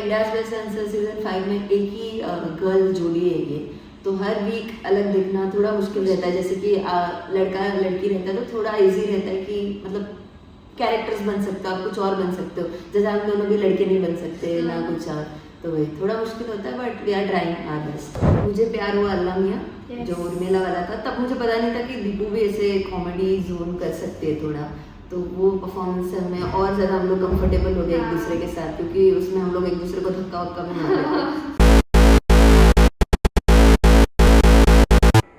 India's best dancer season 5 में एक ही girl जोड़ी है ये, तो हर वीक अलग देखना थोड़ा मुश्किल रहता है। जैसे कि लड़का लड़की रहता है तो थोड़ा इजी रहता है कि मतलब कैरेक्टर्स बन सकते हो, आप कुछ और बन सकते हो। जैसे हम दोनों भी लड़के नहीं बन सकते ना कुछ और, तो वही थोड़ा मुश्किल होता है, but we are trying our best. मुझे प्यार हुआ अल्लाह मियाँ जो उर्मिला वाला था, तब मुझे पता नहीं था कि दीपू भी ऐसे कॉमेडी जोन कर सकते हैं थोड़ा, तो वो परफॉर्मेंस से हमें और ज़्यादा हम लोग कंफर्टेबल हो गए एक दूसरे के साथ, क्योंकि उसमें हम लोग एक दूसरे को धक्का वक्का भी मार रहे थे।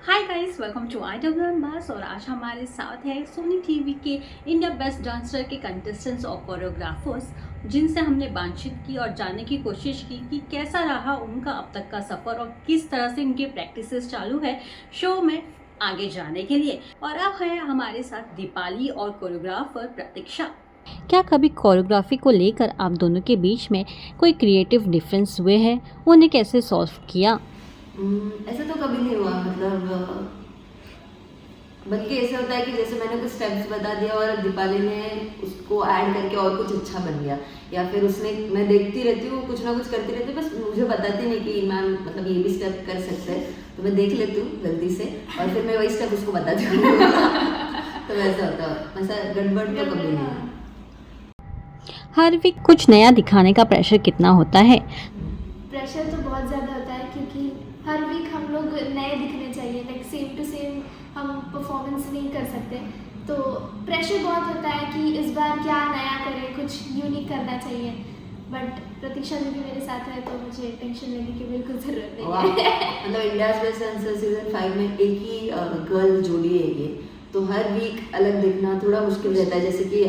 Hi guys, welcome to IWM मास। और आज हमारे साथ है सोनी टीवी के इंडिया बेस्ट डांसर के कंटेस्टेंट्स और कोरियोग्राफर्स, जिनसे हमने बातचीत की और जानने की कोशिश की कि कैसा रहा उनका अब तक का सफ़र और किस तरह से उनकी प्रैक्टिसेस चालू है शो में आगे जाने के लिए। और अब है हमारे साथ दीपाली और कोरियोग्राफर प्रतीक्षा। क्या कभी कोरियोग्राफी को लेकर आप दोनों के बीच में कोई क्रिएटिव डिफरेंस हुए हैं? उन्हें कैसे सॉल्व किया? ऐसा तो कभी नहीं हुआ, मतलब बल्कि ऐसा होता है कि जैसे मैंने कुछ स्टेप्स बता दिया और दीपाली ने उसको ऐड करके और कुछ अच्छा बन गया, या फिर उसने, मैं देखती रहती हूँ कुछ ना कुछ करती रहती हूँ, बस मुझे बताती नहीं कि मैम मतलब ये भी स्टेप कर सकते हैं, तो मैं देख लेती हूँ गलती से और फिर मैं वही स्टेप उसको बताती हूँ। तो वैसा होता है, वैसा गड़बड़ तो कभी नहीं है। हर वीक कुछ नया दिखाने का प्रेशर कितना होता है? प्रेशर तो बहुत ज़्यादा होता है, क्योंकि हर वीक हम लोग नए दिखने चाहिए, लाइक सेम टू सेम हम परफॉर्मेंस नहीं कर सकते, तो प्रेशर बहुत होता है कि इस बार क्या नया करें, कुछ यूनिक करना चाहिए। बट प्रतीक्षा जी भी मेरे साथ है, तो मुझे टेंशन लेने की बिल्कुल ज़रूरत नहीं है। मतलब इंडियाज बेस्ट डांसर सीजन 5 में एक ही गर्ल जोड़ी है ये, तो हर वीक अलग देखना थोड़ा मुश्किल रहता है। जैसे कि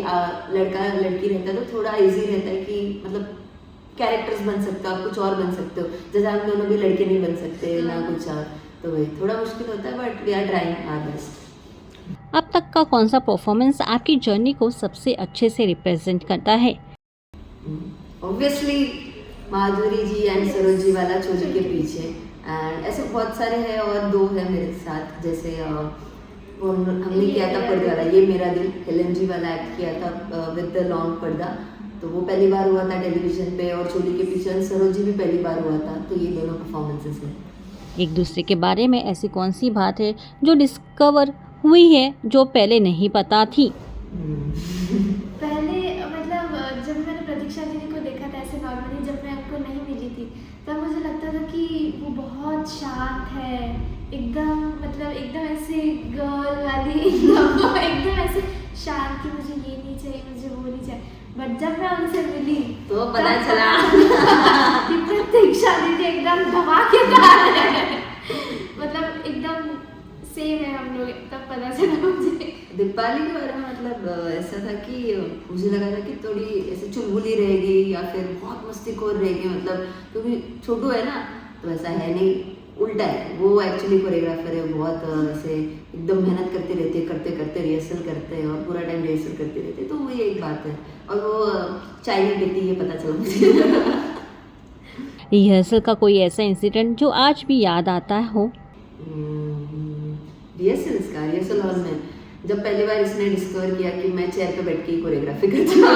लड़का लड़की रहता है तो थोड़ा इजी रहता है कि मतलब कैरेक्टर्स बन सकते हो, आप कुछ और बन सकते हो। जैसे हम दोनों भी लड़के नहीं बन सकते ना कुछ और, तो वही थोड़ा मुश्किल होता है, but we are trying our best. अब तक का कौन सा परफॉर्मेंस आपकी जर्नी को सबसे अच्छे से रिप्रेजेंट करता है? ऑब्वियसली माधुरी जी एंड सरोजी वाला चोरी के पीछे, एंड ऐसे बहुत सारे हैं और दो है मेरे साथ। जैसे वो हमने किया था पर्दा वाला, ये मेरा दिल, हेलन जी वाला एक्ट किया था विद द लॉन्ग पर्दा, तो वो पहली बार हुआ था टेलीविजन पे, और चोली के पीछे सरोजी भी पहली बार हुआ था, तो ये दोनों परफॉर्मेंसेस हैं। एक दूसरे के बारे में ऐसी कौन सी बात है जो डिस्कवर हुई है जो पहले नहीं पता थी? पहले मतलब जब मैंने प्रतीक्षा दीदी को देखा था ऐसे नॉर्मली, जब मैं उनको नहीं मिली थी, तब मुझे लगता था कि वो बहुत शांत है, एकदम मतलब एकदम ऐसे गर्ल वाली, एकदम ऐसे शांत कि मुझे ये नहीं चाहिए, मुझे वो नहीं चाहिए। बट जब मैं उनसे मिली तो पता चला कि प्रतीक्षा दीदी एकदम धमाकेदार है, मतलब एकदम सेम है हम लोग, तब पता चला मुझे। दीपाली के बारे में मतलब ऐसा था कि मुझे लगा था कि थोड़ी ऐसे चुलबुली रहेगी या फिर बहुत मस्तीखोर रहेगी, मतलब क्योंकि छोटू है ना, तो ऐसा है नहीं, उल्टा है। वो एक्चुअली कोरियोग्राफर है, बहुत ऐसे एकदम मेहनत करते रहते, करते करते रिहर्सल करते हैं और पूरा टाइम रिहर्सल करते रहते, तो वो एक बात है। और वो चाय नहीं पीती, ये पता चला मुझे। रिहर्सल का कोई ऐसा इंसिडेंट जो आज भी याद आता हो? रिहर्सल हॉल में जब पहली बार इसने डिस्कवर किया कि मैं चेयर पे बैठ के ही कोरियोग्राफी करती हूँ,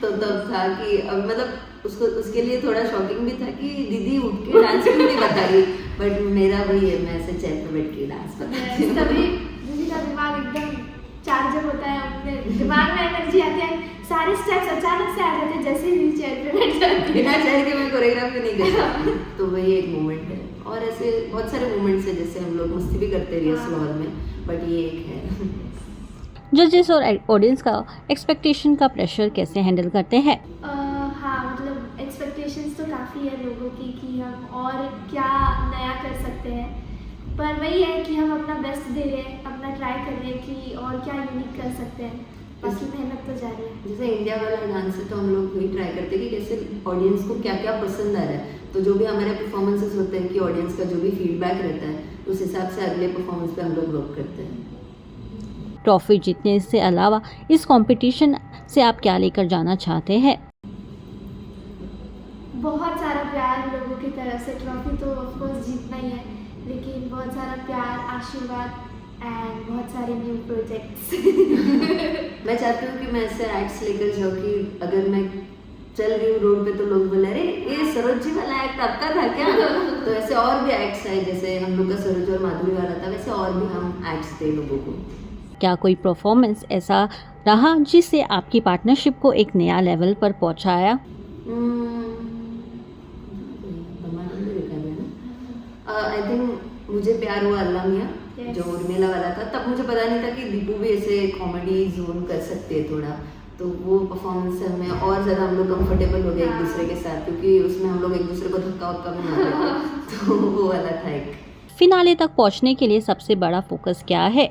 तो तब था कि अब मतलब उसको, उसके लिए थोड़ा शॉकिंग भी था कि दीदी उठ के डांस क्यों नहीं बता रही, बट मेरा वही है, मैं ऐसे चेयर पे बैठ के डांस बताती हूँ। तभी दीदी का दिमाग एकदम चार्जर होता है, अपने दिमाग में एनर्जी आती है, सारे स्टेप्स अचानक से आ जाते हैं जैसे ही चेयर पे बैठ जाती है। बिना चेयर के मैं कोरियोग्राफी नहीं कर सकती, तो वही एक मोमेंट है। और ऐसे बहुत सारे मोमेंट्स हैं, जैसे हम लोग मस्ती भी करते हैं रिहर्सल हॉल में, बट ये एक है। जजेस और ऑडियंस का एक्सपेक्टेशन का प्रेशर कैसे हैंडल करते हैं? हाँ, मतलब एक्सपेक्टेशंस तो काफ़ी है लोगों की कि हम और क्या नया कर सकते हैं, पर वही है कि हम अपना बेस्ट दे रहे हैं, अपना ट्राई कर रहे हैं कि और क्या यूनिक कर सकते हैं, बाकी मेहनत तो जारी है। जैसे इंडिया वाला डांस है, तो हम लोग वही ट्राई करते हैं कि कैसे ऑडियंस को क्या क्या पसंद आ रहा है, तो जो भी हमारे परफॉर्मेंसेस होते हैं कि ऑडियंस का जो भी फीडबैक रहता है, उस हिसाब से अगले परफॉर्मेंस पे हम लोग वर्क करते हैं। ट्रॉफी जीतने से अलावा इस कंपटीशन से आप क्या लेकर जाना चाहते हैं? बहुत सारा प्यार लोगों की तरफ से, ट्रॉफी तो ऑफकोर्स जीतना ही है, लेकिन बहुत सारा प्यार, आशीर्वाद एंड बहुत सारे न्यू प्रोजेक्ट्स। मैं चाहती हूँ कि मैं ऐसे एक्ट्स लेकर जाऊँ कि अगर मैं चल रही हूँ रोड पे तो लोग बोले एक्ट आपका था क्या? तो ऐसे और भी एक्ट्स आए, जैसे हम लोग का सरोज और माधुरी वाला था, वैसे और भी हम एक्ट्स थे लोगों को। क्या कोई परफॉर्मेंस ऐसा रहा जिससे आपकी पार्टनरशिप को एक नया लेवल पर पहुंचाया? आई थिंक मुझे प्यार हुआ अल्लाह मियाँ, Yes. जो उर्मिला वाला था, तब मुझे पता नहीं था कि दीपू भी ऐसे कॉमेडी जोन कर सकते हैं थोड़ा। तो वो परफॉर्मेंस से हमें और ज़्यादा हम लोग कंफर्टेबल हो गए एक दूसरे के साथ, क्योंकि उसमें हम लोग एक दूसरे को धक्का वक्का भी मारते थे। तो वो वाला था एक। फिनाले तक पहुंचने के लिए सबसे बड़ा फोकस क्या है?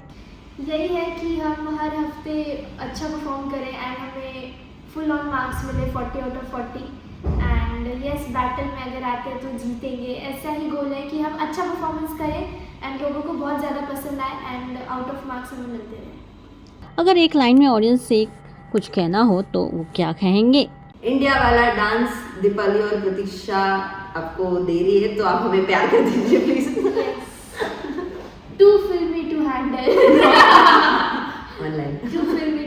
यही है कि हम हर हफ्ते अच्छा परफॉर्म करें एंड हमें फुल ऑन मार्क्स मिले 40 out of 40 and yes battle में अगर आते हैं तो जीतेंगे। ऐसा ही गोल है कि हम अच्छा परफॉर्मेंस करें एंड लोगों को बहुत ज़्यादा पसंद आए एंड आउट ऑफ मार्क्स हमें मिलते रहे। अगर एक लाइन में ऑडियंस से कुछ कहना हो तो वो क्या कहेंगे? इंडिया वाला डांस दीपाली और प्रतीक्षा आपको दे रही है, तो आप हमें प्यार कर दीजिए please. Too filmy to handle one line. Too फिल्मी